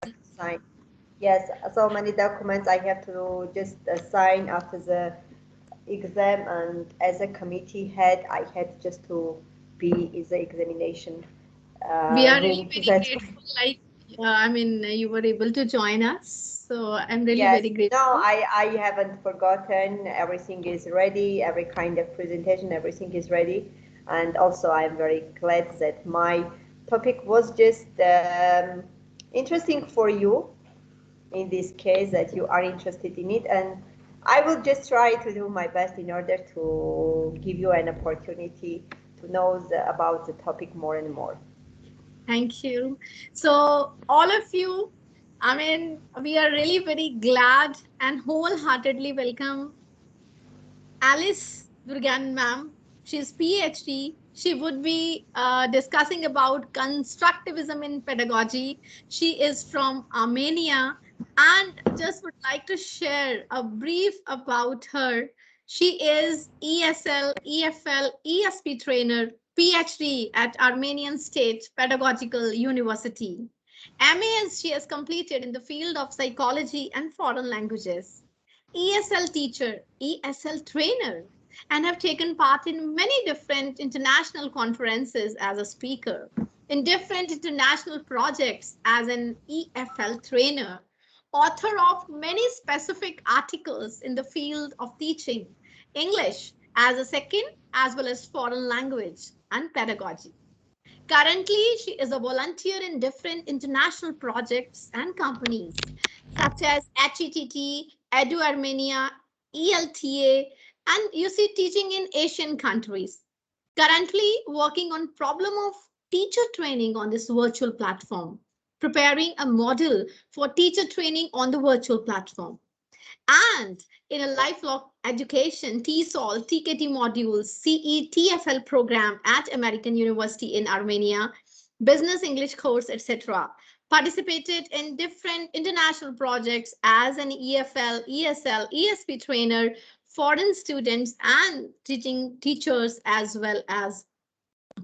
sign. Yes, so many documents I have to just sign after the exam, and as a committee head, I had just to be in the examination We are really room. very That's why. grateful. I mean, you were able to join us. So I'm really Yes, very no, grateful. I haven't forgotten. Everything is ready. Every kind of presentation, everything is ready. And also, I'm very glad that my topic was just interesting for you in this case, that you are interested in it. And I will just try to do my best in order to give you an opportunity to know about the topic more and more. Thank you. So, all of you, I mean, we are really very glad and wholeheartedly welcome Alice Durgan, ma'am. She's PhD. She would be discussing about constructivism in pedagogy. She is from Armenia and just would like to share a brief about her. She is ESL, EFL, ESP trainer, PhD at Armenian State Pedagogical University. MAs she has completed in the field of psychology and foreign languages. ESL teacher, ESL trainer, and have taken part in many different international conferences as a speaker, in different international projects as an EFL trainer, author of many specific articles in the field of teaching English as a second as well as foreign language and pedagogy. Currently, she is a volunteer in different international projects and companies such as HETT, Edu Armenia, ELTA, and you see teaching in Asian countries. Currently working on problem of teacher training on this virtual platform, preparing a model for teacher training on the virtual platform. And in a lifelong education, TESOL, TKT modules, CE, TFL program at American University in Armenia, business English course, etc. Participated in different international projects as an EFL, ESL, ESP trainer, foreign students, and teaching teachers as well as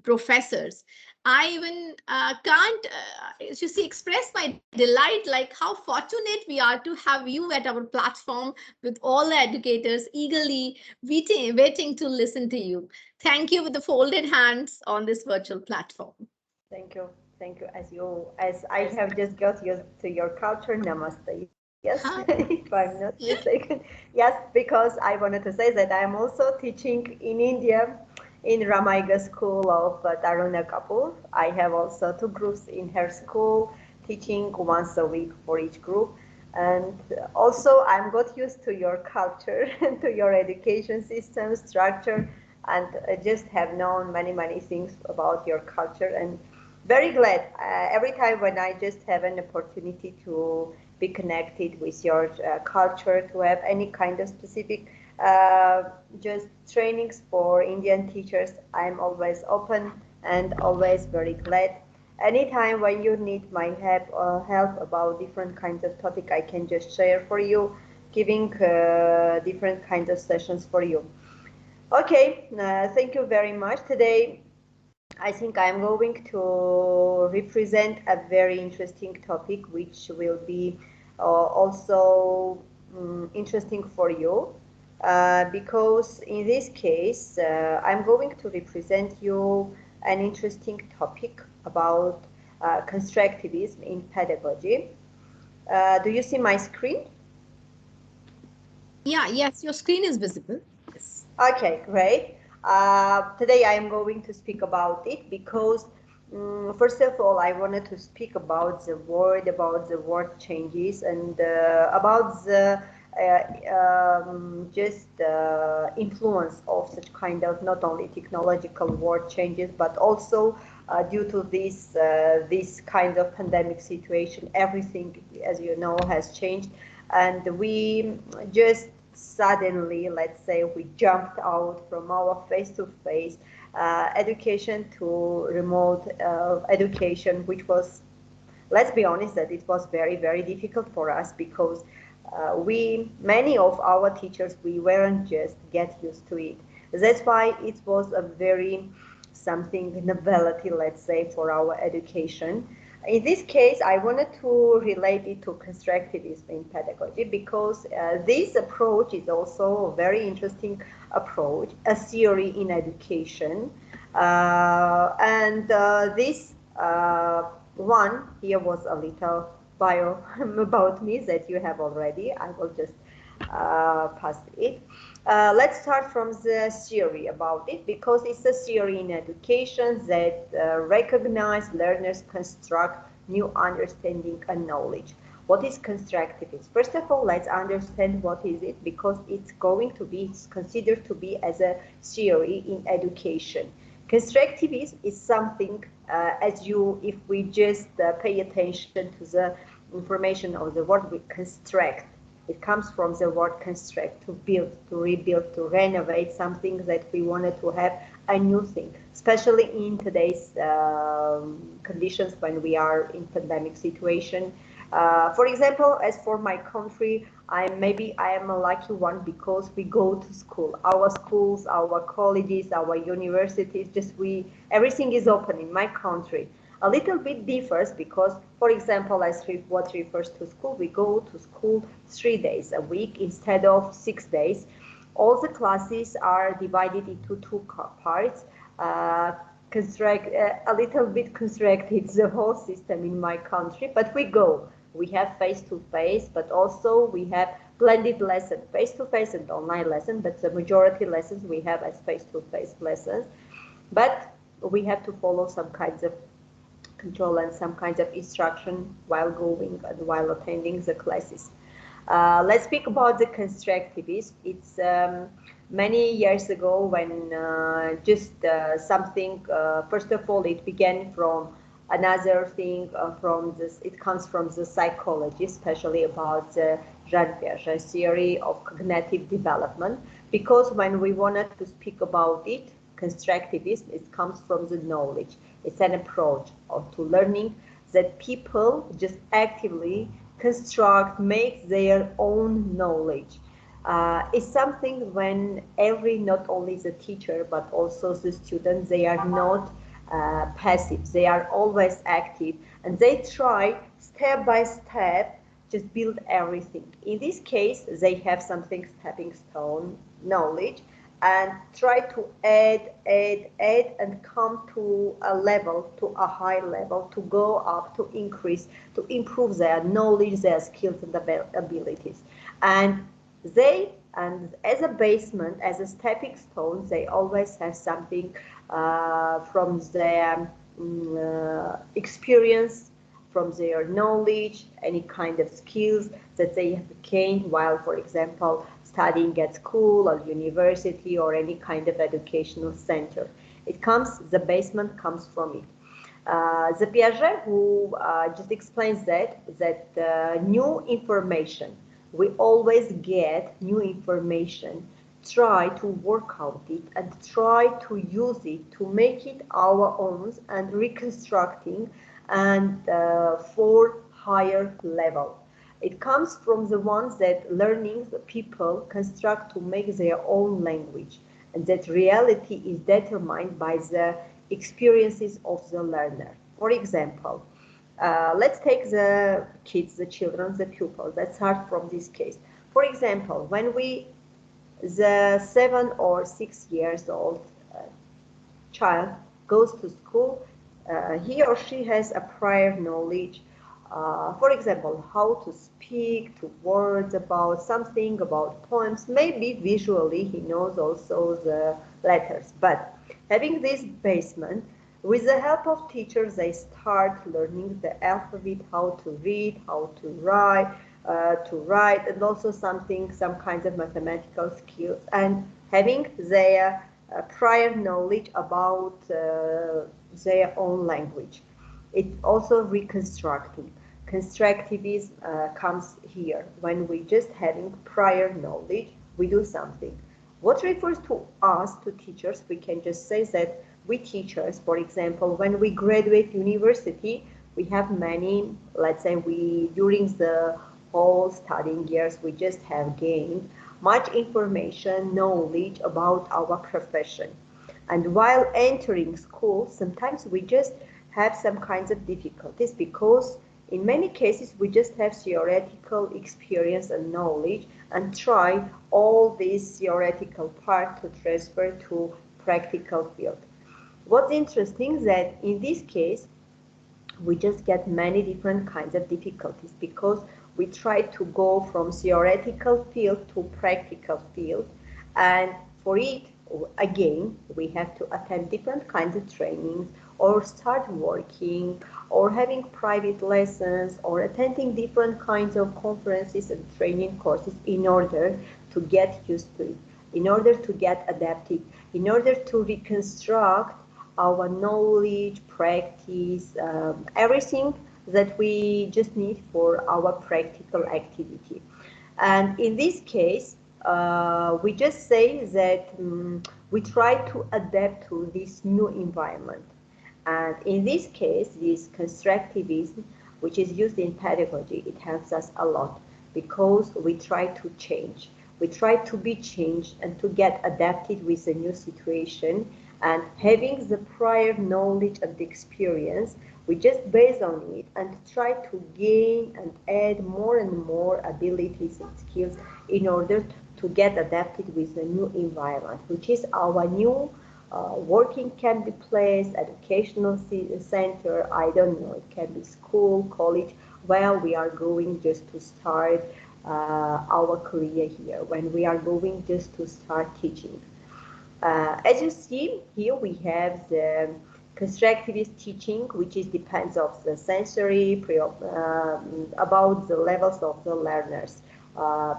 professors. I even can't, you see, express my delight like how fortunate we are to have you at our platform with all the educators eagerly waiting to listen to you. Thank you with the folded hands on this virtual platform. Thank you. Thank you. As I have just got used to your culture, namaste. Yes, Hi. if I'm not Yeah. mistaken. Yes, because I wanted to say that I'm also teaching in India in Ramaiga School of Taruna Kapur. I have also two groups in her school, teaching once a week for each group. And also, I'm got used to your culture, to your education system structure, and just have known many things about your culture. And very glad every time when I just have an opportunity to be connected with your culture, to have any kind of specific uh, just trainings for Indian teachers. I'm always open and always very glad. Anytime when you need my help about different kinds of topic, I can just share for you, giving different kinds of sessions for you. Okay, thank you very much. Today, I think I'm going to represent a very interesting topic, which will be also interesting for you, because in this case, I'm going to represent you an interesting topic about constructivism in pedagogy. Do you see my screen? Yeah, yes, your screen is visible. Yes. Okay, great. Today I am going to speak about it because, first of all, I wanted to speak about the word changes, and about the just influence of such kind of not only technological word changes, but also due to this kind of pandemic situation, everything, as you know, has changed, and we just suddenly, let's say, we jumped out from our face-to-face education to remote education, which was, let's be honest, that it was very difficult for us because many of our teachers, we weren't just get used to it. That's why it was a very something novelty, let's say, for our education. In this case, I wanted to relate it to constructivism in pedagogy because this approach is also a very interesting approach, a theory in education. And this one here was a little bio about me that you have already. I will just pass it. Let's start from the theory about it because it's a theory in education that recognize learners construct new understanding and knowledge. What is constructivism? First of all, let's understand what is it because it's going to be considered to be as a theory in education. Constructivism is something, if we just pay attention to the information of the word, we construct. It comes from the word construct, to build, to rebuild, to renovate something that we wanted to have a new thing, especially in today's conditions when we are in pandemic situation. For example, as for my country, I am a lucky one because we go to school. Our schools, our colleges, our universities, everything is open in my country. A little bit differs because, for example, as what refers to school, we go to school 3 days a week instead of 6 days. All the classes are divided into two parts. A little bit constructed the whole system in my country, but we go. We have face-to-face, but also we have blended lesson, face-to-face and online lesson, but the majority lessons we have as face-to-face lessons. But we have to follow some kinds of control and some kinds of instruction while going and while attending the classes. Let's speak about the constructivism. It's many years ago when first of all, it began from another thing it comes from the psychology, especially about the Jean Piaget's theory of cognitive development, because when we wanted to speak about it, constructivism, it comes from the knowledge. It's an approach to learning that people just actively construct, make their own knowledge. It's something when not only the teacher, but also the students, they are not passive. They are always active and they try step by step just build everything. In this case, they have something stepping stone knowledge and try to add and come to a level, to a high level, to go up, to increase, to improve their knowledge, their skills and abilities. And as a basement, as a stepping stone, they always have something from their experience, from their knowledge, any kind of skills that they have gained while, for example, studying at school or university or any kind of educational center. The basement comes from it. The Piaget, who just explains that new information, we always get new information, try to work out it and try to use it to make it our own and reconstructing and for higher level. It comes from the ones that learning the people construct to make their own language, and that reality is determined by the experiences of the learner. For example, let's take the kids, the children, the pupils. Let's start from this case. For example, when the 7 or 6 years old child goes to school, he or she has a prior knowledge, for example, how to speak, to words about something, about poems. Maybe visually he knows also the letters, but having this basement, with the help of teachers, they start learning the alphabet, how to read, how to write, and also some kinds of mathematical skills, and having their prior knowledge about their own language. It's also reconstructing. Constructivism comes here. When we just having prior knowledge, we do something. What refers to us, to teachers, we can just say that we teachers, for example, when we graduate university, we have many, let's say during the whole studying years, we just have gained much information, knowledge about our profession. And while entering school, sometimes we just have some kinds of difficulties because in many cases we just have theoretical experience and knowledge and try all this theoretical part to transfer to practical field. What's interesting is that in this case we just get many different kinds of difficulties because we try to go from theoretical field to practical field, and for it again we have to attend different kinds of trainings or start working or having private lessons or attending different kinds of conferences and training courses in order to get used to it, in order to get adapted, in order to reconstruct our knowledge, practice, everything that we just need for our practical activity. And in this case, we just say that we try to adapt to this new environment. And in this case, this constructivism, which is used in pedagogy, it helps us a lot because we try to change. We try to be changed and to get adapted with the new situation, and having the prior knowledge and experience, we just base on it and try to gain and add more and more abilities and skills in order to get adapted with the new environment, which is our new working can be place, educational center, I don't know, it can be school, college, where we are going just to start our career here, when we are going just to start teaching. As you see, here we have the constructivist teaching, which is depends on the sensory, about the levels of the learners.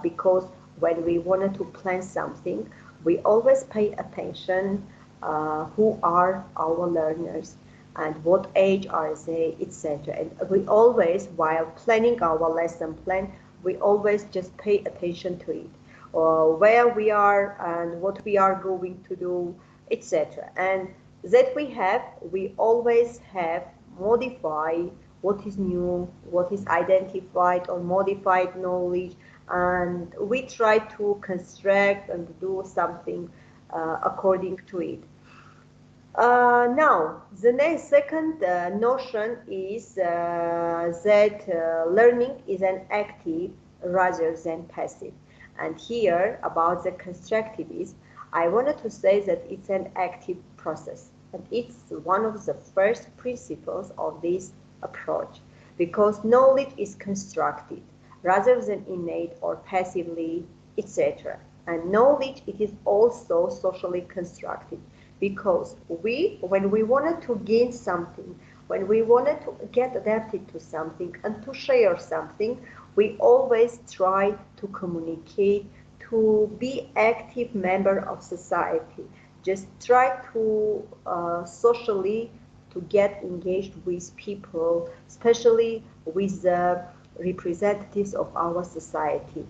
Because when we wanted to plan something, we always pay attention who are our learners and what age are they, etc. And we always, while planning our lesson plan, we always just pay attention to it. Where we are and what we are going to do, etc. And that we always have modify what is new, what is identified or modified knowledge, and we try to construct and do something according to it. Now, the next second notion is that learning is an active rather than passive. And here, about the constructivism, I wanted to say that it's an active process. And it's one of the first principles of this approach, because knowledge is constructed rather than innate or passively, etc. And knowledge, it is also socially constructed, because when we wanted to gain something, when we wanted to get adapted to something and to share something, we always try to communicate, to be active member of society, just try to socially to get engaged with people, especially with the representatives of our society.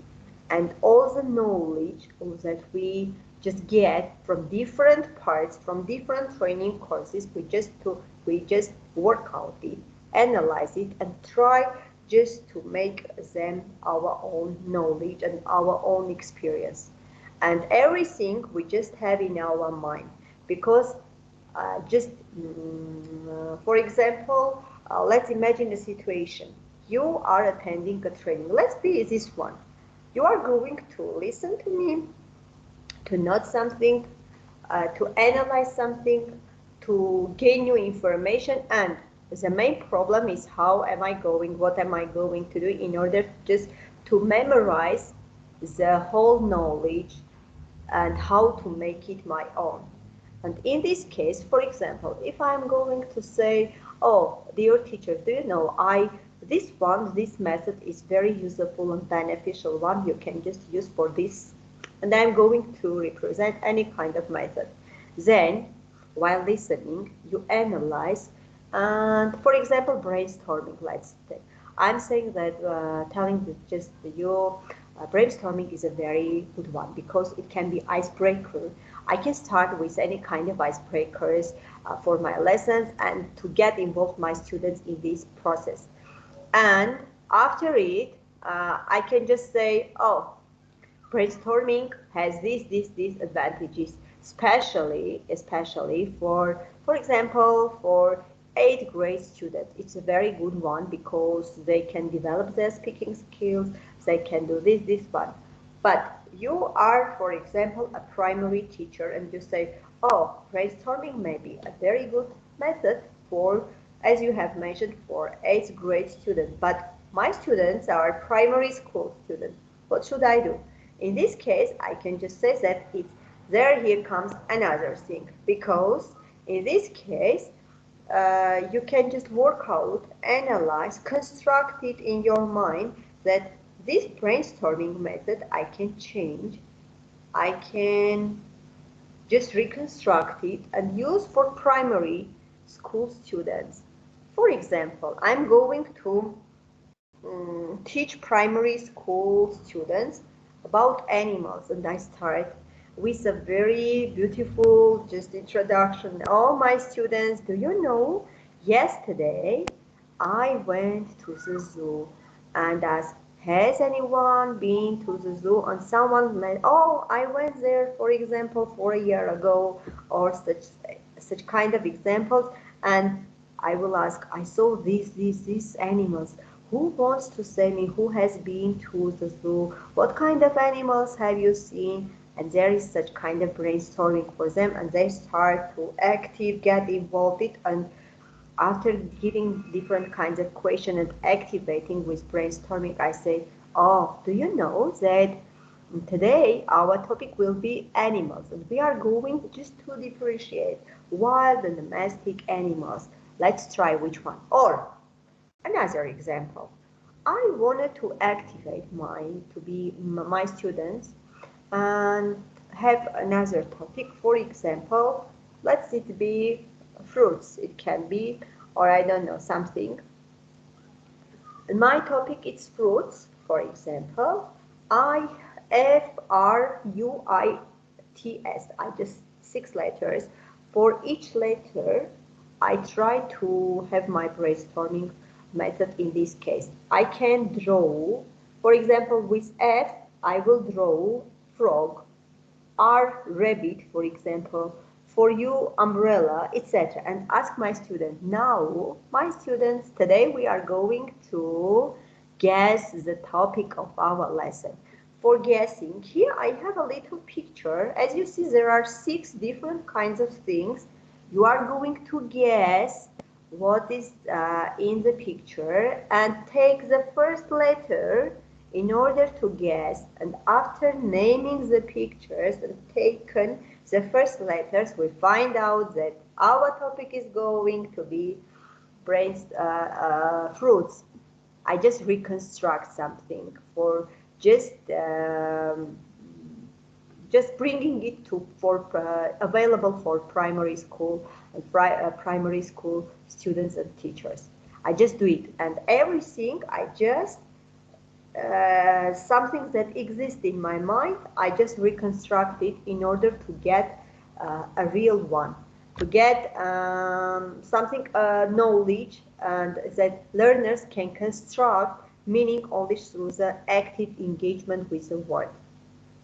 And all the knowledge that we just get from different parts, from different training courses, we just work out it, analyze it, and try just to make them our own knowledge and our own experience. And everything we just have in our mind, because for example, let's imagine a situation. You are attending a training. Let's be this one. You are going to listen to me, to note something, to analyze something, to gain new information, and the main problem is how am I going, what am I going to do in order just to memorize the whole knowledge and how to make it my own. And in this case, for example, if I'm going to say, oh, dear teacher, do you know, this method is very useful and beneficial one, you can just use for this, and I'm going to represent any kind of method. Then, while listening, you analyze, and for example, brainstorming, let's say. I'm saying that, telling just you, brainstorming is a very good one because it can be icebreaker. I can start with any kind of icebreakers for my lessons and to get involved my students in this process. And after it, I can just say, oh, brainstorming has these advantages, especially for example, for 8th grade student. It's a very good one because they can develop their speaking skills, they can do this one. But you are, for example, a primary teacher and you say, oh, brainstorming may be a very good method for, as you have mentioned, for 8th grade students. But my students are primary school students. What should I do? In this case, I can just say that it's there, here comes another thing, because in this case, you can just work out, analyze, construct it in your mind that this brainstorming method I can change, I can just reconstruct it and use for primary school students. For example, I'm going to teach primary school students about animals, and I start with a very beautiful just introduction. All my students, do you know, yesterday I went to the zoo and asked, has anyone been to the zoo? And someone said, oh, I went there, for example, 4 years ago, or such kind of examples. And I will ask, I saw these animals. Who wants to say me who has been to the zoo? What kind of animals have you seen? And there is such kind of brainstorming for them, and they start to active, get involved it, and after giving different kinds of questions and activating with brainstorming, I say, oh, do you know that today our topic will be animals, and we are going just to differentiate wild and domestic animals. Let's try which one. Or another example, I wanted to activate my students and have another topic. For example, let's it be fruits. It can be, or I don't know, something. My topic is fruits. For example, IFRUITS. I just 6 letters. For each letter, I try to have my brainstorming method in this case. I can draw, for example, with F, I will draw frog, R, rabbit, for example, for you, umbrella, etc. And ask my student. Now, my students, today we are going to guess the topic of our lesson. For guessing, here I have a little picture. As you see, there are 6 different kinds of things. You are going to guess what is in the picture and take the first letter in order to guess, and after naming the pictures and taken the first letters, we find out that our topic is going to be fruits. I just reconstruct something for just bringing it to available for primary school and primary school students and teachers. I just do it, and everything I just something that exists in my mind, I just reconstruct it in order to get a real one, to get something knowledge, and that learners can construct meaning only through the active engagement with the word.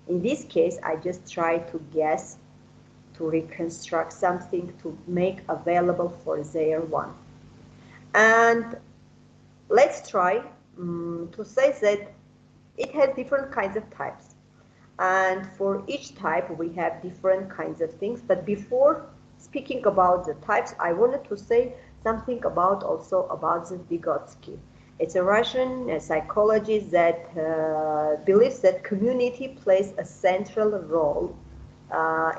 In this case, I just try to guess, to reconstruct something, to make available for their one. And let's try to say that it has different kinds of types. And for each type, we have different kinds of things. But before speaking about the types, I wanted to say something also about the Vygotsky. It's a Russian psychologist that believes that community plays a central role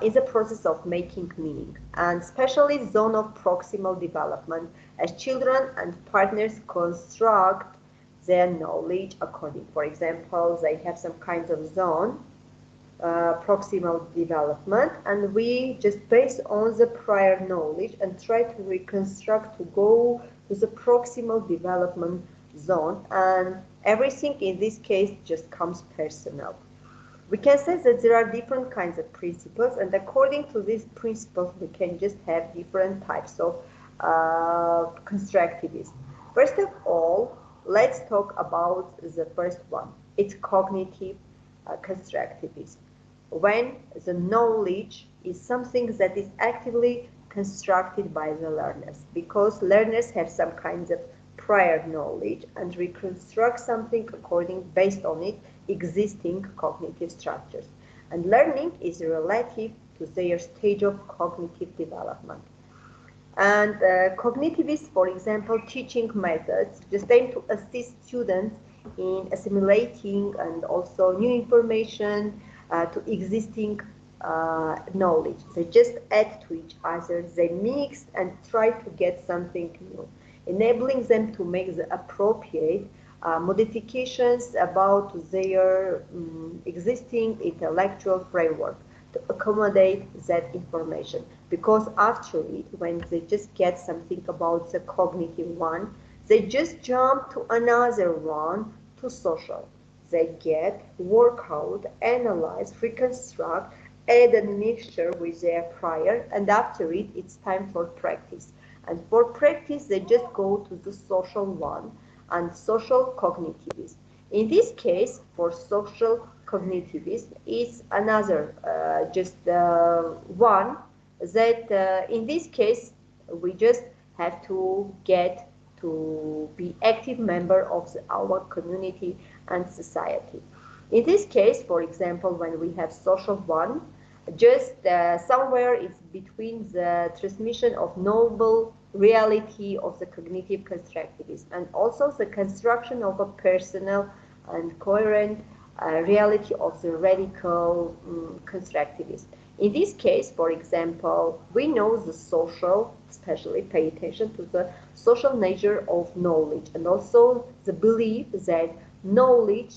in the process of making meaning, and especially zone of proximal development, as children and partners construct their knowledge according. For example, they have some kinds of zone, proximal development, and we just based on the prior knowledge and try to reconstruct to go to the proximal development zone, and everything in this case just comes personal. We can say that there are different kinds of principles, and according to these principles, we can just have different types of constructivism. First of all, let's talk about the first one. It's cognitive constructivism. When the knowledge is something that is actively constructed by the learners, because learners have some kinds of prior knowledge and reconstruct something based on it existing cognitive structures. And learning is relative to their stage of cognitive development. And cognitivists, for example, teaching methods just aim to assist students in assimilating and also new information to existing knowledge. They just add to each other, they mix and try to get something new, enabling them to make the appropriate modifications about their existing intellectual framework to accommodate that information. Because after it, when they just get something about the cognitive one, they just jump to another one, to social. They get, work out, analyze, reconstruct, add a mixture with their prior, and after it, it's time for practice. And for practice, they just go to the social one and social cognitivism. In this case, for social cognitivism, is another one that in this case, we just have to get to be active member of our community and society. In this case, for example, when we have social one, just somewhere it's between the transmission of noble reality of the cognitive constructivism and also the construction of a personal and coherent reality of the radical constructivism. In this case, for example, we know the social, especially pay attention to the social nature of knowledge and also the belief that knowledge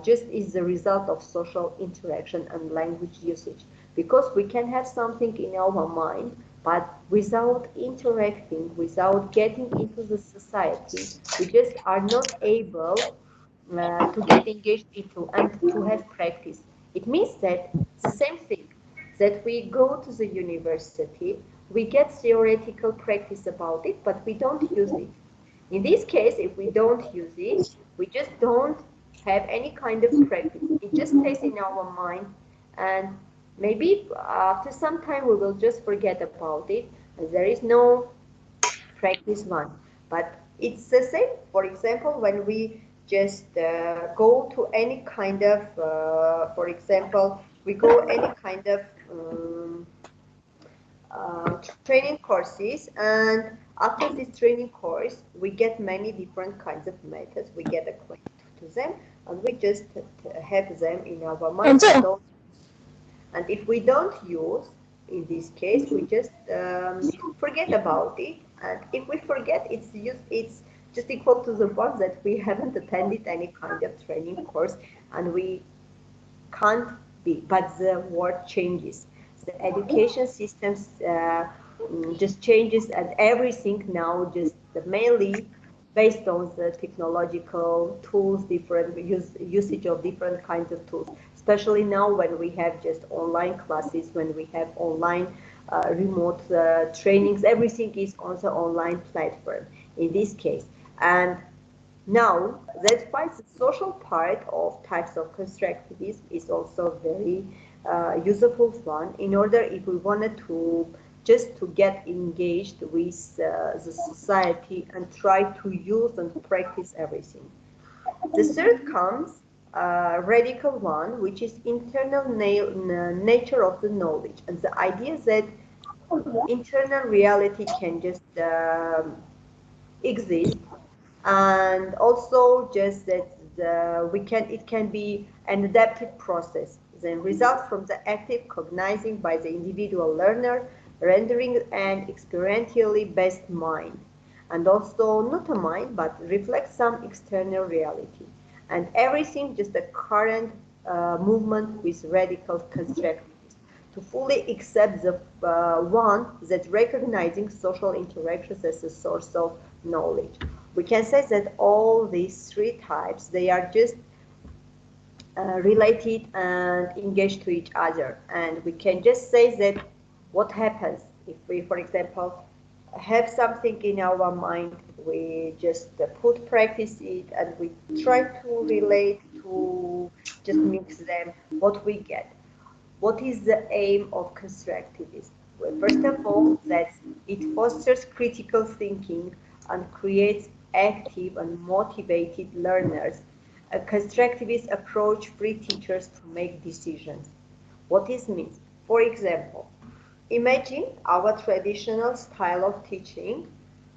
just is the result of social interaction and language usage. Because we can have something in our mind, but without interacting, without getting into the society, we just are not able to get engaged into and to have practice. It means that the same thing, that we go to the university, we get theoretical practice about it, but we don't use it. In this case, if we don't use it, we just don't have any kind of practice. It just stays in our mind, and maybe after some time we will just forget about it, and there is no practice one. But it's the same, for example, when we just go to any kind of, for example, we go any kind of training courses, and after this training course we get many different kinds of methods, we get acquainted to them, and we just have them in our mind and don't. And if we don't use, in this case, we just forget about it. And if we forget, it's just equal to the fact that we haven't attended any kind of training course, and we can't be. But the world changes. The education systems just changes, and everything now just mainly based on the technological tools, different usage of different kinds of tools, especially now when we have just online classes, when we have online remote trainings, everything is on the online platform in this case. And now that's why the social part of types of constructivism is also very useful one, in order if we wanted to just to get engaged with the society and try to use and practice everything. The third comes radical one, which is internal nature of the knowledge, and the idea that internal reality can just exist, and also just that it can be an adaptive process, then result from the active cognizing by the individual learner, rendering an experientially based mind, and also not a mind but reflects some external reality, and everything just a current movement with radical constructivism to fully accept the one that recognizing social interactions as a source of knowledge. We can say that all these three types, they are just related and engaged to each other. And we can just say that what happens if we, for example, have something in our mind, we just put practice it, and we try to relate to just mix them, what we get. What is the aim of constructivism? First of all, that it fosters critical thinking and creates active and motivated learners. A constructivist approach frees teachers to make decisions. What this means? For example, imagine our traditional style of teaching,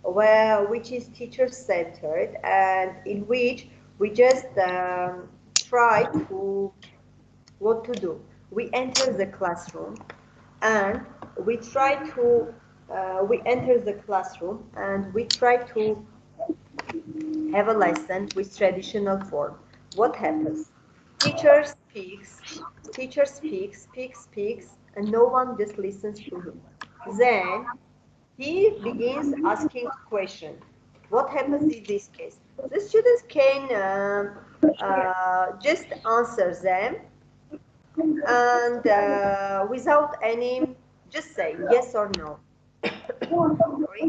which is teacher-centered and in which we just try to what to do. We enter the classroom and we try to we enter the classroom and we try to have a lesson with traditional form. What happens? Teacher speaks, teacher speaks, and no one just listens to him. Then he begins asking questions. What happens in this case? The students can just answer them and without any, just say yes or no.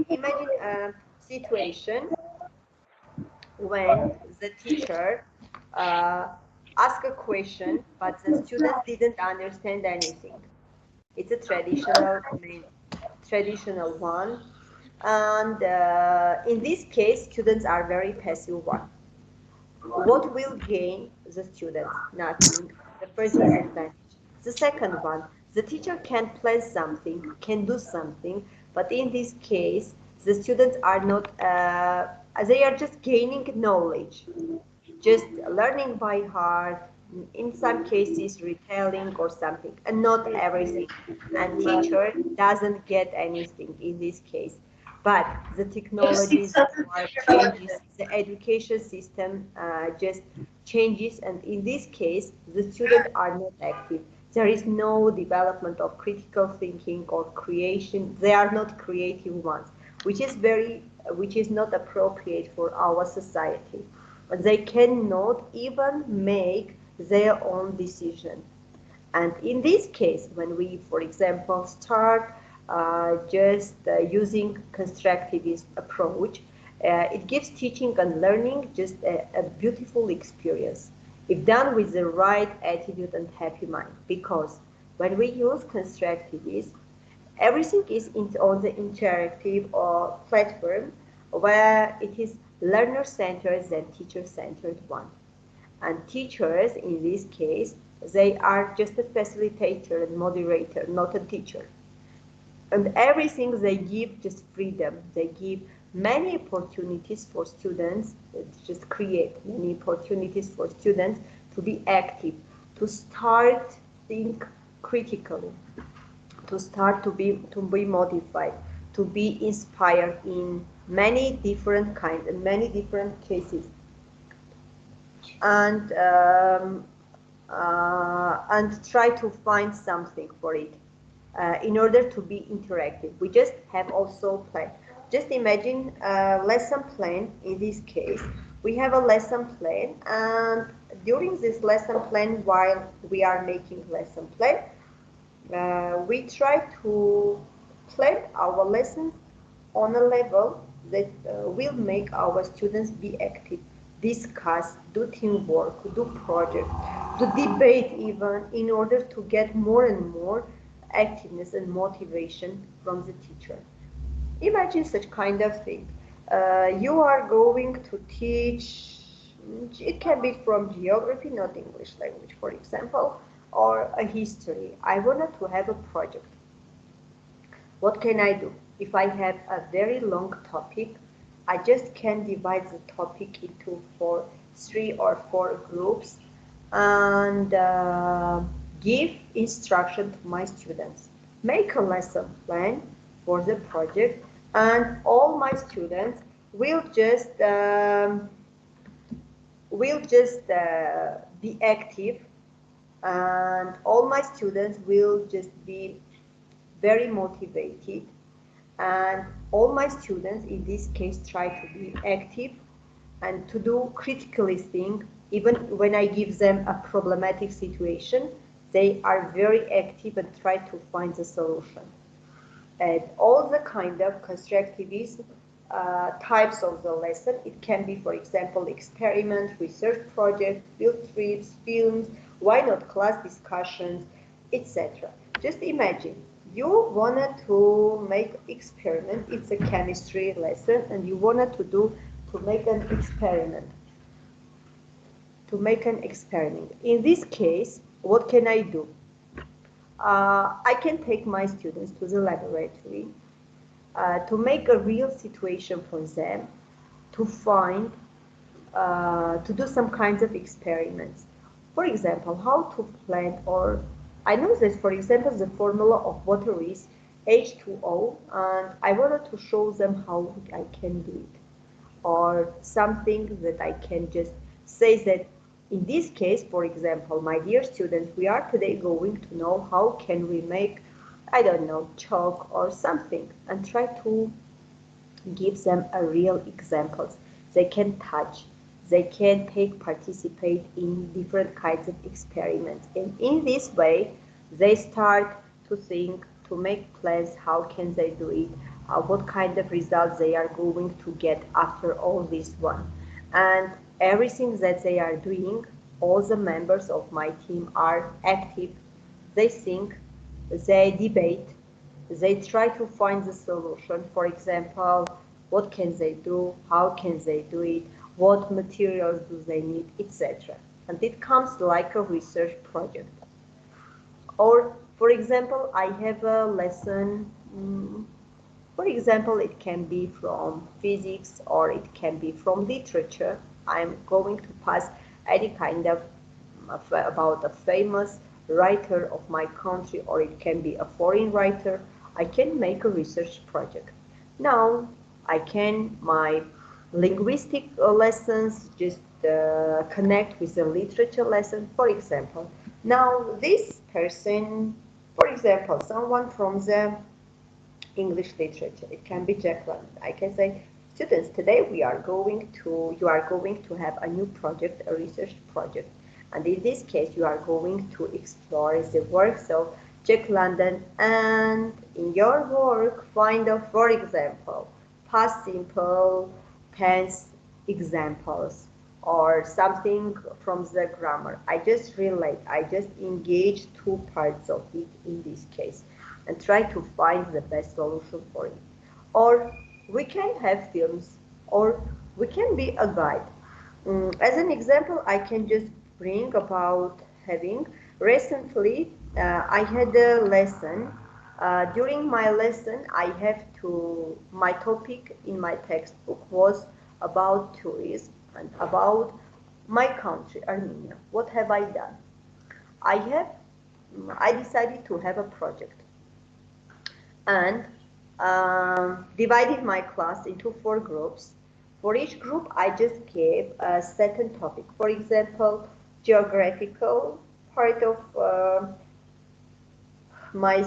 Imagine a situation when the teacher uh, asked a question, but the students didn't understand anything. It's a traditional one, and in this case, students are very passive one. What will gain the students? Nothing. The first disadvantage. The second one, the teacher can plan something, can do something, but in this case, the students are not, they are just gaining knowledge, just learning by heart, in some cases retelling or something, and not everything. And teacher doesn't get anything in this case. But the technologies, the world changes, the education system just changes, and in this case, the students are not active. There is no development of critical thinking or creation. They are not creative ones, which is not appropriate for our society. They cannot even make their own decision. And in this case, when we, for example, start just using constructivist approach, it gives teaching and learning just a beautiful experience if done with the right attitude and happy mind. Because when we use constructivism, everything is on the interactive or platform where it is learner-centered and teacher-centered one. And teachers, in this case, they are just a facilitator and moderator, not a teacher. And everything they give just freedom. They give many opportunities for students, just create many opportunities for students to be active, to start think critically, to start to be modified, to be inspired in many different kinds and many different cases, and try to find something for it in order to be interactive. We just have also plan. Just imagine a lesson plan. In this case, we have a lesson plan, and during this lesson plan, while we are making lesson plan, we try to plan our lessons on a level that will make our students be active, discuss, do teamwork, do project, do debate even, in order to get more and more activeness and motivation from the teacher. Imagine such kind of thing. You are going to teach, it can be from geography, not English language, for example, or a history. I wanted to have a project. What can I do? If I have a very long topic, I just can divide the topic into 3 or 4 groups and give instruction to my students. Make a lesson plan for the project, and all my students will just be active, and all my students will just be very motivated, and all my students in this case try to be active and to do critically think. Even when I give them a problematic situation, they are very active and try to find the solution. And all the kind of constructivist types of the lesson, it can be, for example, experiment, research project, field trips, films, why not class discussions, etc. Just imagine you wanted to make experiment. It's a chemistry lesson, and you wanted to make an experiment. In this case, what can I do? I can take my students to the laboratory to make a real situation for them, to find, to do some kinds of experiments. For example, how to plant, or I know that, for example, the formula of water is H2O, and I wanted to show them how I can do it. Or something that I can just say that in this case, for example, my dear students, we are today going to know how can we make, I don't know, chalk or something, and try to give them a real examples. They can touch, they can participate in different kinds of experiments. And in this way, they start to think, to make plans, how can they do it, what kind of results they are going to get after all this one. And everything that they are doing, all the members of my team are active. They think, they debate, they try to find the solution. For example, what can they do, how can they do it, what materials do they need, etc. And it comes like a research project. Or, for example, I have a lesson, for example, it can be from physics or it can be from literature. I'm going to pass any kind of about a famous writer of my country, or it can be a foreign writer. I can make a research project. Now, I can, my linguistic lessons just connect with the literature lesson. For example, now this person, for example, someone from the English literature, it can be Jack London. I can say, students, today you are going to have a new project, a research project. And in this case, you are going to explore the works of Jack London, and in your work, find, for example, past simple tense examples or something from the grammar. I just relate, I just engage two parts of it in this case and try to find the best solution for it. Or we can have films, or we can be a guide. As an example, I can just bring about having, recently I had a lesson. During my lesson, my topic in my textbook was about tourism and about my country, Armenia. What have I done? I decided to have a project, and divided my class into 4 groups. For each group, I just gave a certain topic. For example, geographical part of my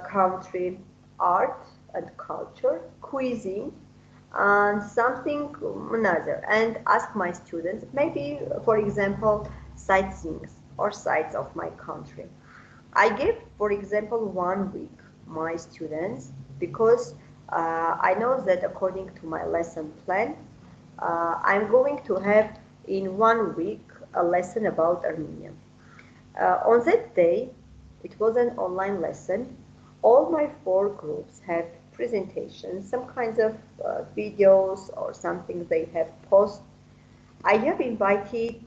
country, art and culture, cuisine, and something another. And ask my students, maybe, for example, sightseeing or sights of my country. I gave, for example, 1 week my students, because I know that according to my lesson plan, I'm going to have in 1 week a lesson about Armenia. On that day, it was an online lesson. All my 4 groups have presentations, some kinds of videos or something they have posted. I have invited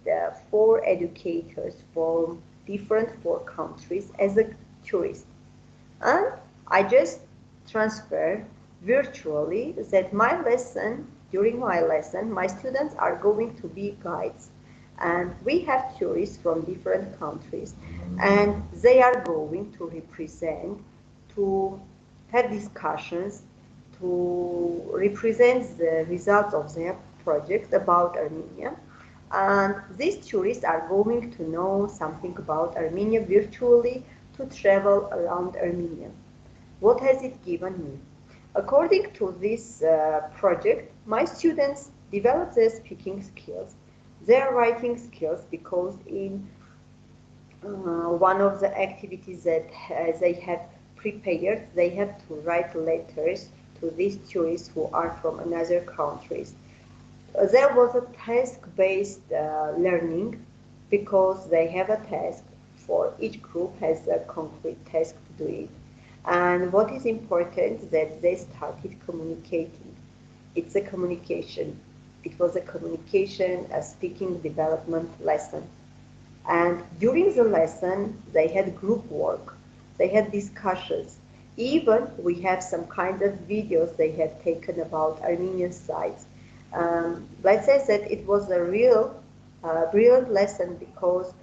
4 educators from different 4 countries as a tourist. And I just transfer virtually that during my lesson, my students are going to be guides. And we have tourists from different countries, and they are going to represent, to have discussions, to represent the results of their project about Armenia. And these tourists are going to know something about Armenia virtually, to travel around Armenia. What has it given me? According to this project, my students develop their speaking skills, their writing skills, because in one of the activities that they have prepared, they have to write letters to these tourists who are from another countries. There was a task-based learning, because they have a task. For each group has a concrete task to do it. And what is important is that they started communicating. It's a communication. It was a communication, a speaking development lesson. And during the lesson, they had group work, they had discussions. Even we have some kind of videos they had taken about Armenian sites. Let's say that it was a real brilliant lesson because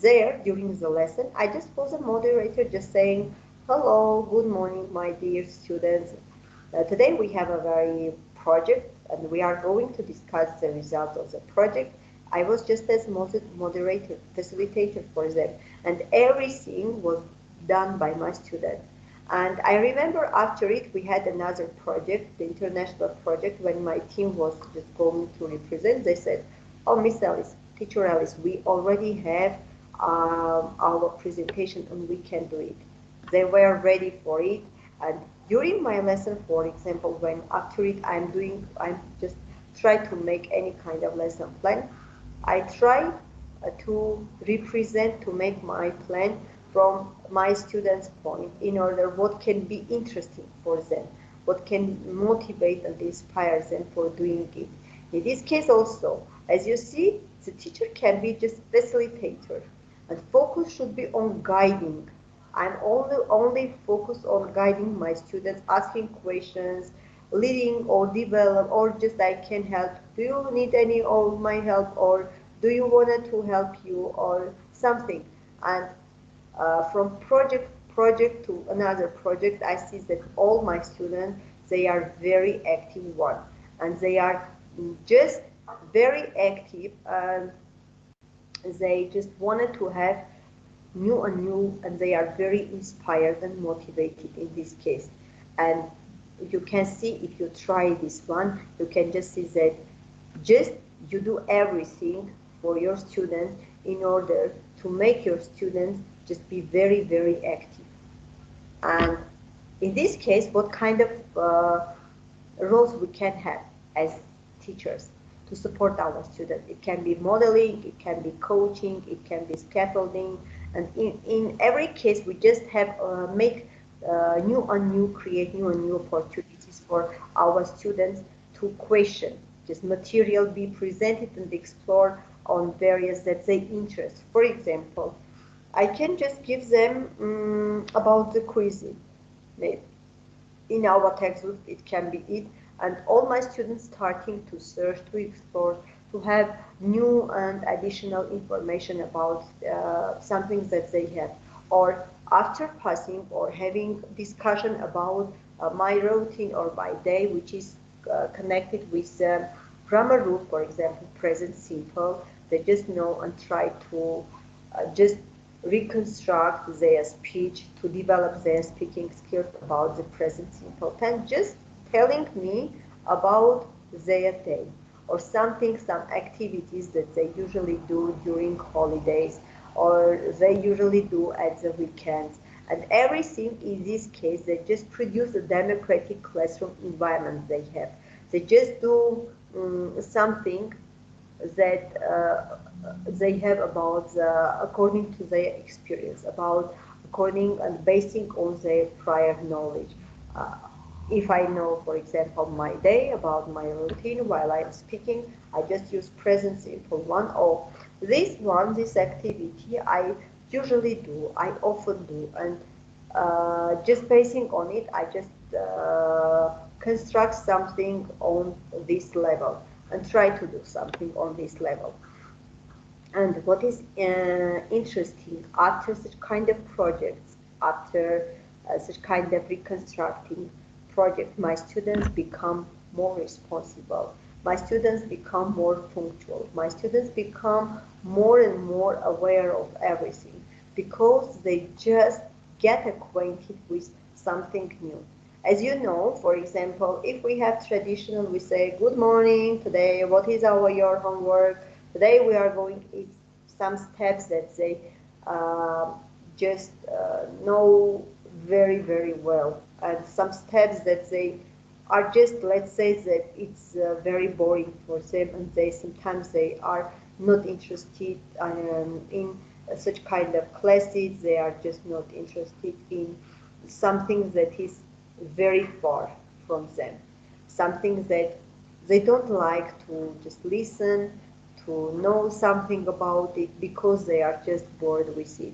there during the lesson I just was a moderator just saying, hello, good morning, my dear students. Today we have a very project and we are going to discuss the result of the project. I was just as moderator, facilitator for them, and everything was done by my student. And I remember after it, we had another project, the international project, when my team was just going to represent. They said, oh, Miss Alice, Teacher Alice, we already have our presentation and we can do it. They were ready for it. And during my lesson, for example, when after it I'm just try to make any kind of lesson plan, I try to represent, to make my plan from my students' point in order what can be interesting for them, what can motivate and inspire them for doing it. In this case also, as you see, the teacher can be just facilitator and focus should be on guiding. I'm only focused on guiding my students, asking questions, leading or develop, or just I can help. Do you need any of my help, or do you want to help you, or something? And from project to another project, I see that all my students they are very active one, and they are just very active, and they just wanted to have new and new, and they are very inspired and motivated in this case. And you can see if you try this one, you can just see that just you do everything for your students in order to make your students just be very, very active. And in this case, what kind of roles we can have as teachers to support our students? It can be modeling, it can be coaching, it can be scaffolding, and in every case, we just have make create new and new opportunities for our students to question. Just material be presented and explore on various that they interest. For example, I can just give them about the cuisine. In our textbook, it can be it, and all my students starting to search, to explore, to have new and additional information about something that they have. Or after passing or having discussion about my routine or my day, which is connected with grammar rule, for example, present simple, they just know and try to just reconstruct their speech, to develop their speaking skills about the present simple tense, just telling me about their day or something, some activities that they usually do during holidays or they usually do at the weekends. And everything in this case, they just produce a democratic classroom environment they have. They just do something that they have about according to their experience, about according and basing on their prior knowledge. Uh, if I know, for example, my day, about my routine while I'm speaking, I just use present simple one. Or this activity, I usually do, I often do, and just basing on it, I just construct something on this level and try to do something on this level. And what is interesting, after such kind of projects, after such kind of reconstructing project, my students become more responsible. My students become more punctual. My students become more and more aware of everything because they just get acquainted with something new. As you know, for example, if we have traditional, we say, good morning, today, what is your homework? Today we are going, it's some steps that they just know very, very well. And some steps that they are just, let's say that it's very boring for them, and sometimes they are not interested in such kind of classes. They are just not interested in something that is very far from them, something that they don't like to just listen, to know something about it because they are just bored with it.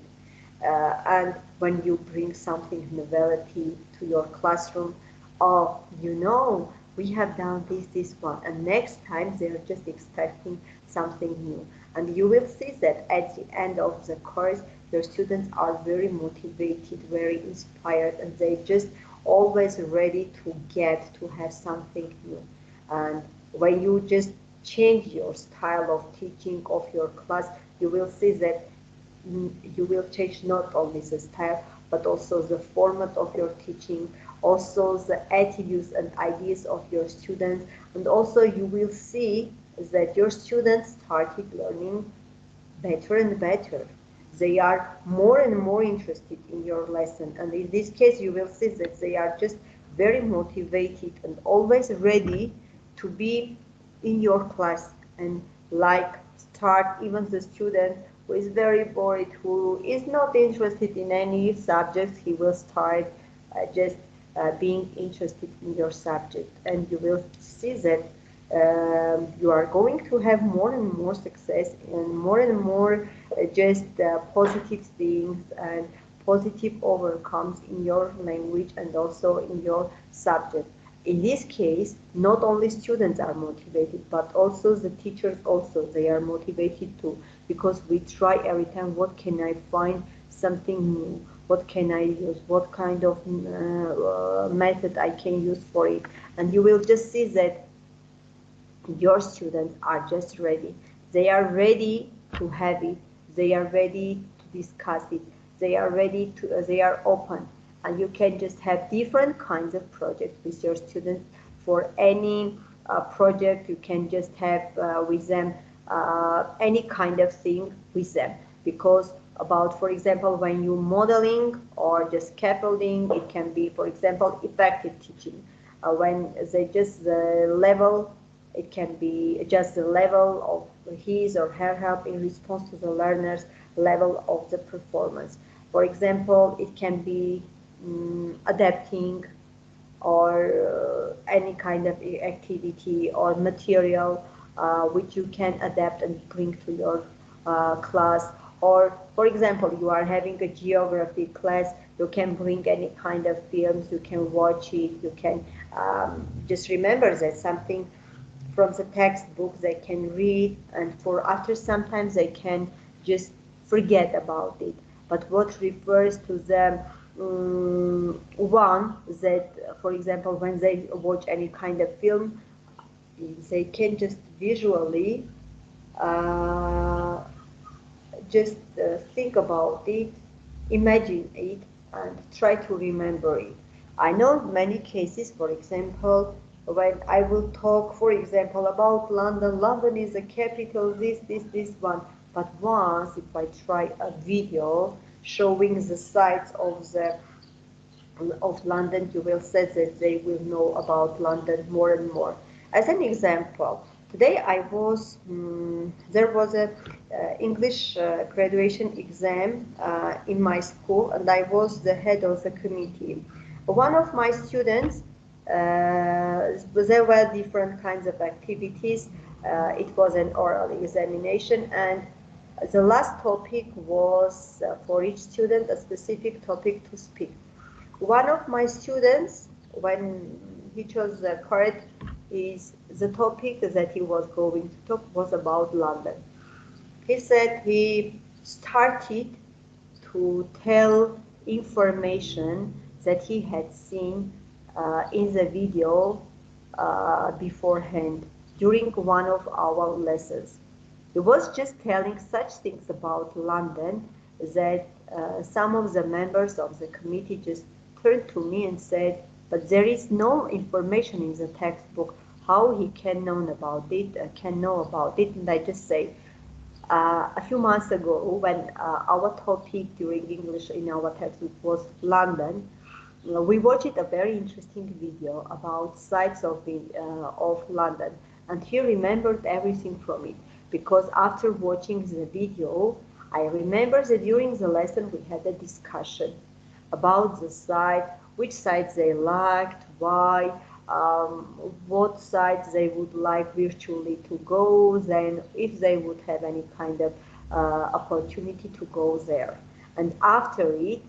And when you bring something novelty to your classroom, oh, we have done this one, and next time they are just expecting something new. And you will see that at the end of the course, your students are very motivated, very inspired, and they just always ready to get to have something new. And when you just change your style of teaching of your class, you will see that you will change not only the style, but also the format of your teaching, also the attitudes and ideas of your students, and also you will see that your students started learning better and better. They are more and more interested in your lesson, and in this case you will see that they are just very motivated and always ready to be in your class, and like start even the student who is very bored, who is not interested in any subject, he will start just being interested in your subject, and you will see that you are going to have more and more success and more just positive things and positive overcomes in your language and also in your subject. In this case, not only students are motivated, but also the teachers also, they are motivated too, because we try every time, what can I find something new? What can I use? What kind of method I can use for it? And you will just see that your students are just ready. They are ready to have it. They are ready to discuss it. They are ready to, they are open. And you can just have different kinds of projects with your students. For any project, you can just have with them any kind of thing with them. Because about, for example, when you modeling or just scaffolding, it can be, for example, effective teaching. When they just the level, it can be just the level of his or her help in response to the learner's level of the performance. For example, it can be adapting or any kind of activity or material which you can adapt and bring to your class. Or, for example, you are having a geography class, you can bring any kind of films, you can watch it, you can just remember that something from the textbook they can read, and for after sometimes they can just forget about it. But what refers to the one that, for example, when they watch any kind of film, they can just visually uh, just think about it, imagine it, and try to remember it. I know many cases, for example, when I will talk, for example, about London. London is the capital, this one. But once, if I try a video showing the sights of London, you will say that they will know about London more and more. As an example, today there was a English graduation exam in my school, and I was the head of the committee. One of my students, there were different kinds of activities. It was an oral examination, and the last topic was for each student a specific topic to speak. One of my students, when he chose the correct, is the topic that he was going to talk was about London. He said he started to tell information that he had seen in the video beforehand during one of our lessons. He was just telling such things about London that some of the members of the committee just turned to me and said, but there is no information in the textbook. How he can know about it, And I just say, a few months ago, when our topic during English in our textbook was London, we watched a very interesting video about sights of London, and he remembered everything from it, because after watching the video, I remember that during the lesson we had a discussion. about the site, which sites they liked, why, what sites they would like virtually to go, then if they would have any kind of opportunity to go there. And after it,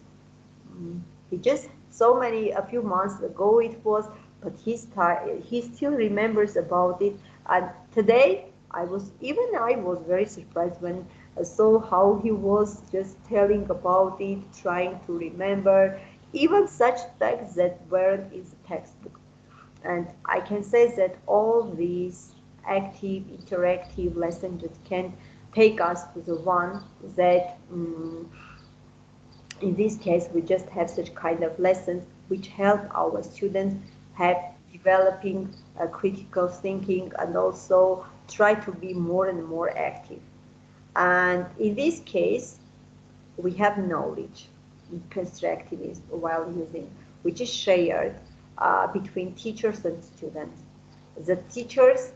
he just a few months ago it was, but he still remembers about it. And today I was very surprised when I saw how he was just telling about it, trying to remember even such texts that weren't in the textbook. And I can say that all these active, interactive lessons that can take us to the one that in this case, we just have such kind of lessons which help our students have developing critical thinking and also try to be more and more active. And in this case, we have knowledge in constructivism while using, which is shared between teachers and students. The teacher is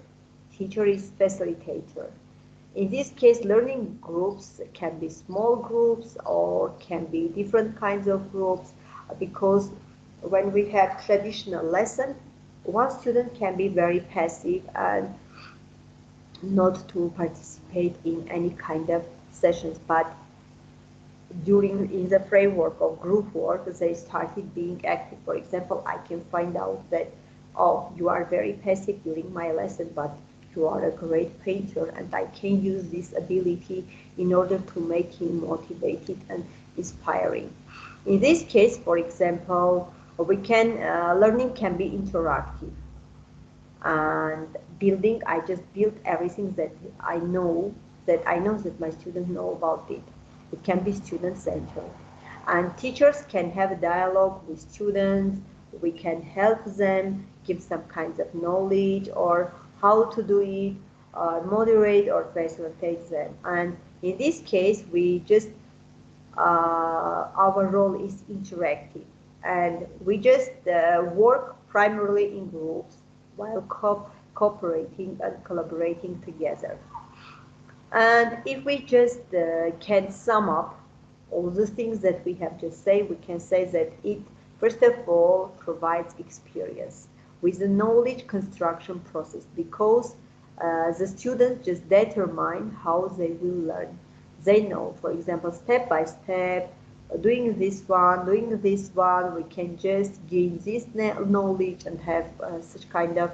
facilitator. In this case, learning groups can be small groups or can be different kinds of groups, because when we have traditional lesson, one student can be very passive and not to participate in any kind of sessions, but in the framework of group work, they started being active. For example, I can find out that, oh, you are very passive during my lesson, but you are a great painter, and I can use this ability in order to make him motivated and inspiring. In this case, for example, learning can be interactive. And building, I just built everything that I know that my students know about it. It can be student-centered. And teachers can have a dialogue with students. We can help them, give some kinds of knowledge or how to do it, moderate or facilitate them. And in this case, our role is interactive. And we just work primarily in groups while cooperating and collaborating together. And if we just can sum up all the things that we have just said, we can say that it, first of all, provides experience with the knowledge construction process, because the students just determine how they will learn. They know, for example, step by step, doing this one, we can just gain this knowledge and have such kind of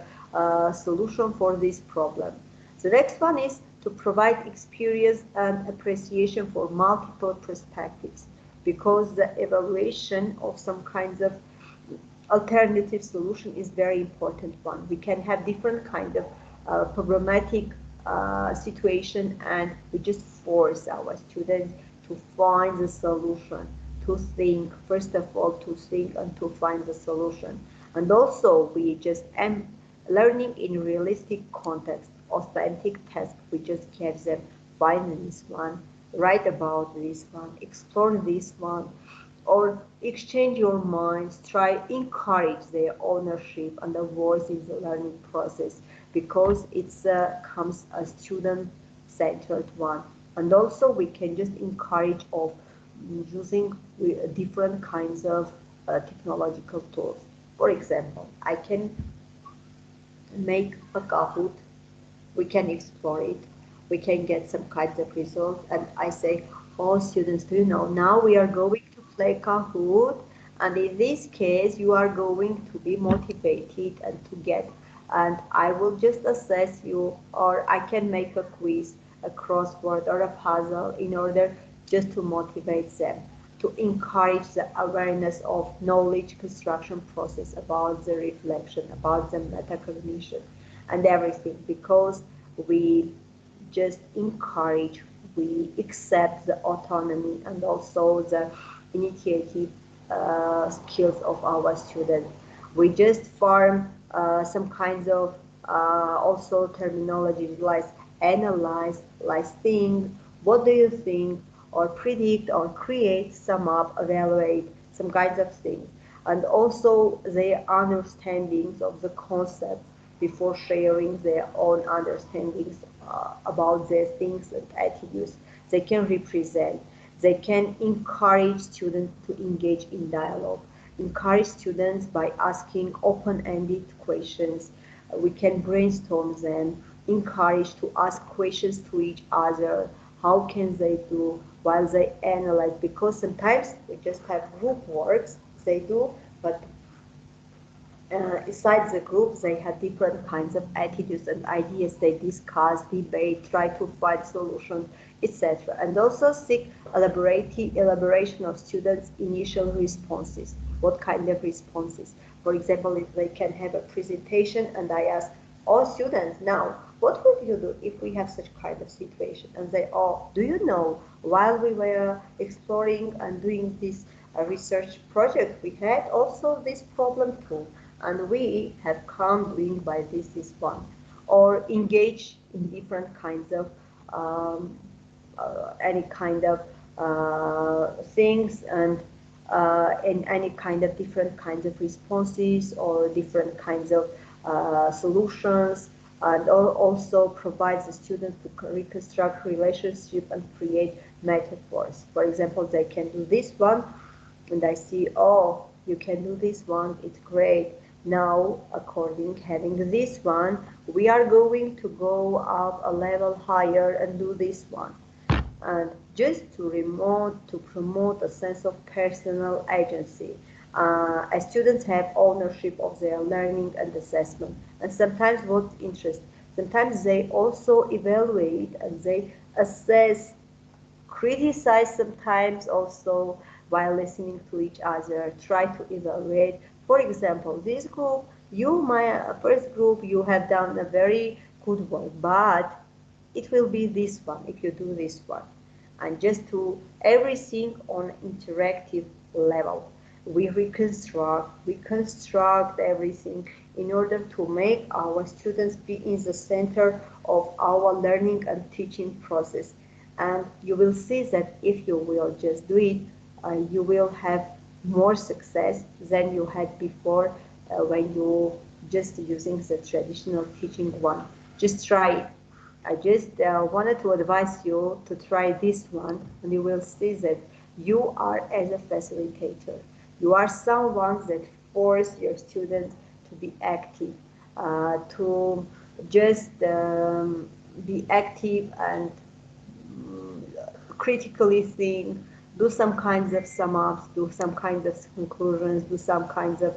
solution for this problem. The next one is to provide experience and appreciation for multiple perspectives, because the evaluation of some kinds of alternative solution is very important one. We can have different kind of problematic situation, and we just force our students to find the solution, to think, first of all, to think and to find the solution. And also we just learning in realistic context, authentic task, we just give them, find this one, write about this one, explore this one, or exchange your minds, try encourage their ownership and the voice in the learning process, because it's comes a student-centered one. And also we can just encourage of using different kinds of technological tools. For example, I can make a Kahoot, we can explore it, we can get some kinds of results, and I say, oh students, do you know, now we are going to play Kahoot, and in this case you are going to be motivated and to get, and I will just assess you, or I can make a quiz, a crossword or a puzzle in order just to motivate them, to encourage the awareness of knowledge construction process, about the reflection, about the metacognition and everything, because we just encourage, we accept the autonomy and also the initiative skills of our students. We just form some kinds of also terminology like analyze, like think, what do you think, or predict, or create, sum up, evaluate, some kinds of things. And also their understandings of the concept before sharing their own understandings about their things and attitudes they can represent. They can encourage students to engage in dialogue, encourage students by asking open-ended questions. We can brainstorm them, encourage to ask questions to each other. How can they do while they analyze? Because sometimes we just have group works they do, but inside the group, they have different kinds of attitudes and ideas. They discuss, debate, try to find solutions, etc. And also seek elaboration of students' initial responses. What kind of responses? For example, if they can have a presentation and I ask all students, now, what would you do if we have such kind of situation? And they all, do you know, while we were exploring and doing this research project, we had also this problem too, and we have come doing by this one, or engage in different kinds of any kind of things, and in any kind of different kinds of responses or different kinds of solutions, and also provides the students to reconstruct relationship and create metaphors. For example, they can do this one, and I see, oh, you can do this one, it's great. Now, according having this one, we are going to go up a level higher and do this one. And just to promote a sense of personal agency. As students have ownership of their learning and assessment. And sometimes what interests, sometimes they also evaluate and they assess, criticize sometimes also while listening to each other, try to evaluate. For example, this group, my first group, you have done a very good work, but it will be this one if you do this one. And just to everything on interactive level. We reconstruct everything in order to make our students be in the center of our learning and teaching process. And you will see that if you will just do it, you will have more success than you had before when you just using the traditional teaching one. Just try it. I just wanted to advise you to try this one, and you will see that you are as a facilitator. You are someone that force your students to be active, to just be active and critically think, do some kinds of sum ups, do some kinds of conclusions, do some kinds of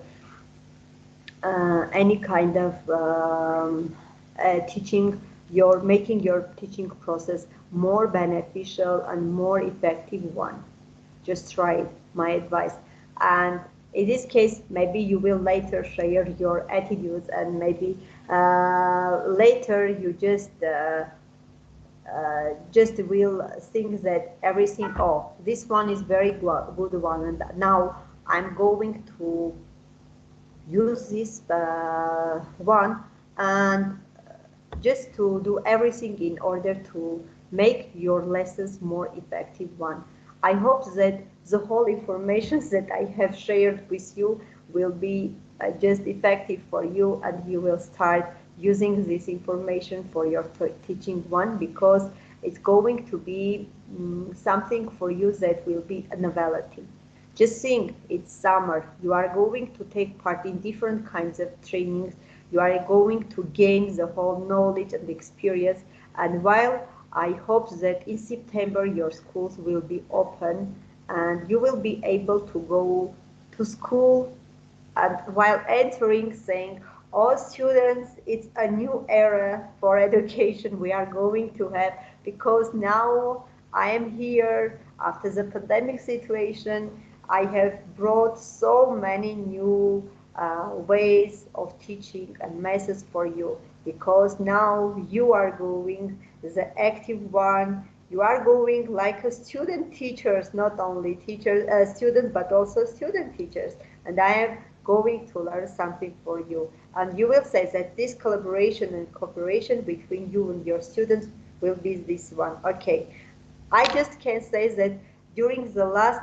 any kind of teaching, making your teaching process more beneficial and more effective one. Just try it, my advice. And in this case, maybe you will later share your attitudes, and maybe later you just will think that everything, oh, this one is very good one, and now I'm going to use this one, and just to do everything in order to make your lessons more effective one. I hope that the whole information that I have shared with you will be just effective for you, and you will start using this information for your teaching one, because it's going to be something for you that will be a novelty. Just think, it's summer. You are going to take part in different kinds of trainings. You are going to gain the whole knowledge and experience. And while I hope that in September your schools will be open and you will be able to go to school, and while entering saying, all students, it's a new era for education we are going to have, because now I am here after the pandemic situation. I have brought so many new ways of teaching and methods for you, because now you are going the active one. You are going like a student teachers, not only teachers, students, but also student teachers. And I am going to learn something for you. And you will say that this collaboration and cooperation between you and your students will be this one. Okay, I just can say that during the last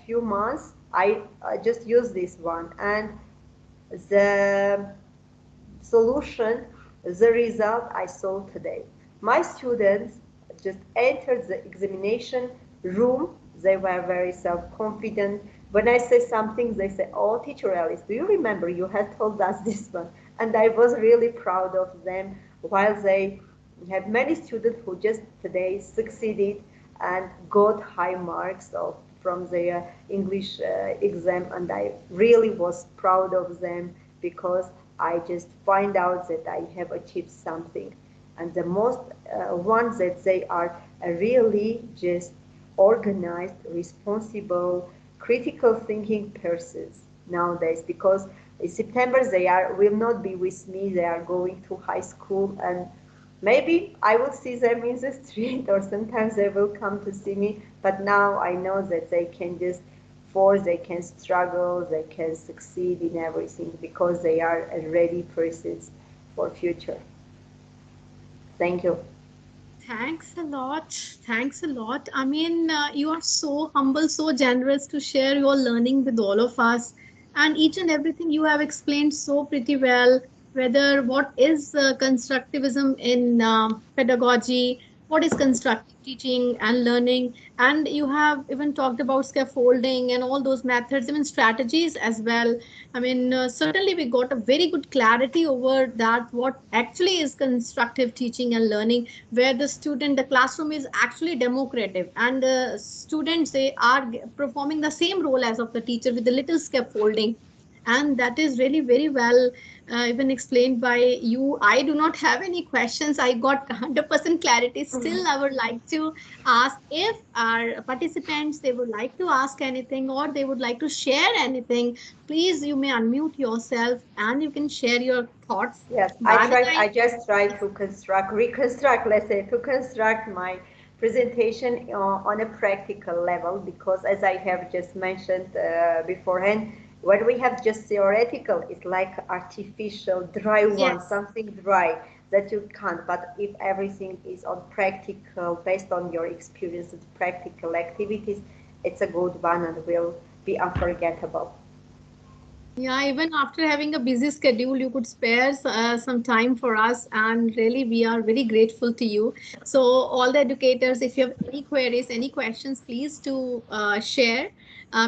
few months, I just used this one, and the solution, the result I saw today. My students just entered the examination room, they were very self-confident. When I say something, they say, "Oh, teacher Alice, do you remember you had told us this one?" And I was really proud of them, while they had many students who just today succeeded and got high marks from their English exam, and I really was proud of them because I just find out that I have achieved something. And the most ones that they are really just organized, responsible, critical thinking persons nowadays, because in September they are will not be with me. They are going to high school, and maybe I will see them in the street, or sometimes they will come to see me. But now I know that they can just force, they can struggle, they can succeed in everything because they are ready persons for future. Thank you. Thanks a lot. Thanks a lot. I mean, you are so humble, so generous to share your learning with all of us. And each and everything you have explained so pretty well, whether what is constructivism in pedagogy, what is constructive teaching and learning. And you have even talked about scaffolding and all those methods, even strategies as well. I mean, certainly we got a very good clarity over that, what actually is constructive teaching and learning, where the classroom is actually democratic, and the students, they are performing the same role as of the teacher with a little scaffolding. And that is really very well even explained by you. I do not have any questions. I got 100% clarity. Still, I would like to ask if our participants, they would like to ask anything or they would like to share anything. Please, you may unmute yourself and you can share your thoughts. Yes, By the time, I just try to reconstruct, let's say, to construct my presentation on a practical level, because as I have just mentioned beforehand, when we have just theoretical, it's like artificial, dry one, yes. something dry that you can't. But if everything is on practical, based on your experience with practical activities, it's a good one and will be unforgettable. Yeah, even after having a busy schedule, you could spare some time for us, and really, we are very grateful to you. So, all the educators, if you have any queries, any questions, please to share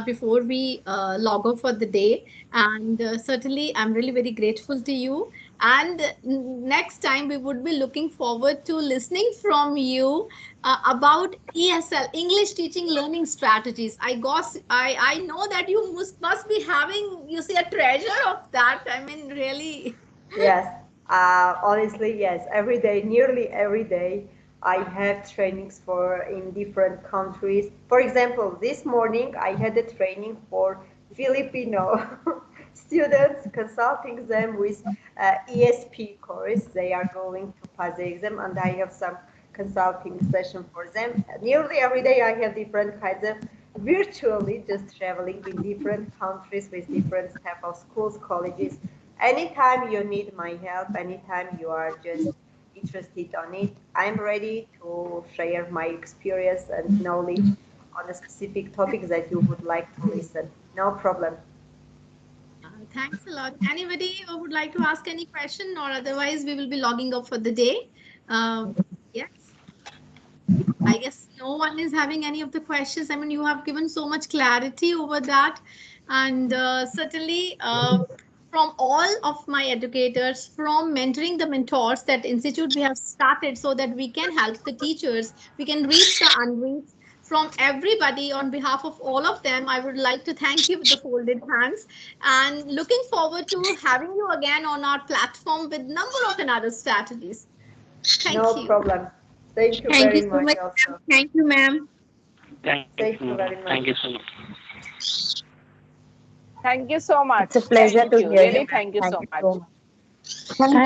before we log off for the day. And certainly, I'm really very grateful to you. And next time, we would be looking forward to listening from you about ESL, English Teaching Learning Strategies. I know that you must be having, you see, a treasure of that. I mean, really. Yes, honestly, yes. Every day, nearly every day, I have trainings for in different countries. For example, this morning I had a training for Filipino students, consulting them with ESP course. They are going to pass the exam, and I have some consulting session for them. Nearly every day, I have different kinds of virtually just traveling in different countries with different type of schools, colleges. Anytime you need my help, anytime you are just interested on it, I'm ready to share my experience and knowledge on a specific topic that you would like to listen. No problem. Thanks a lot. Anybody who would like to ask any question, or otherwise, we will be logging off for the day. Yes. I guess no one is having any of the questions. I mean, you have given so much clarity over that. And certainly, from all of my educators, from mentoring the mentors, that institute we have started so that we can help the teachers, we can reach the unreached. From everybody, on behalf of all of them, I would like to thank you with the folded hands, and looking forward to having you again on our platform with number of another strategies. No Thank you. problem. Thank you Thank you very so much much, ma'am. also. Thank you, ma'am. Thank you very much. Thank you so much. Thank you so It's a much. pleasure Thank to you. hear you, Really, ma'am. thank you Thank so you much. so much. Thank you.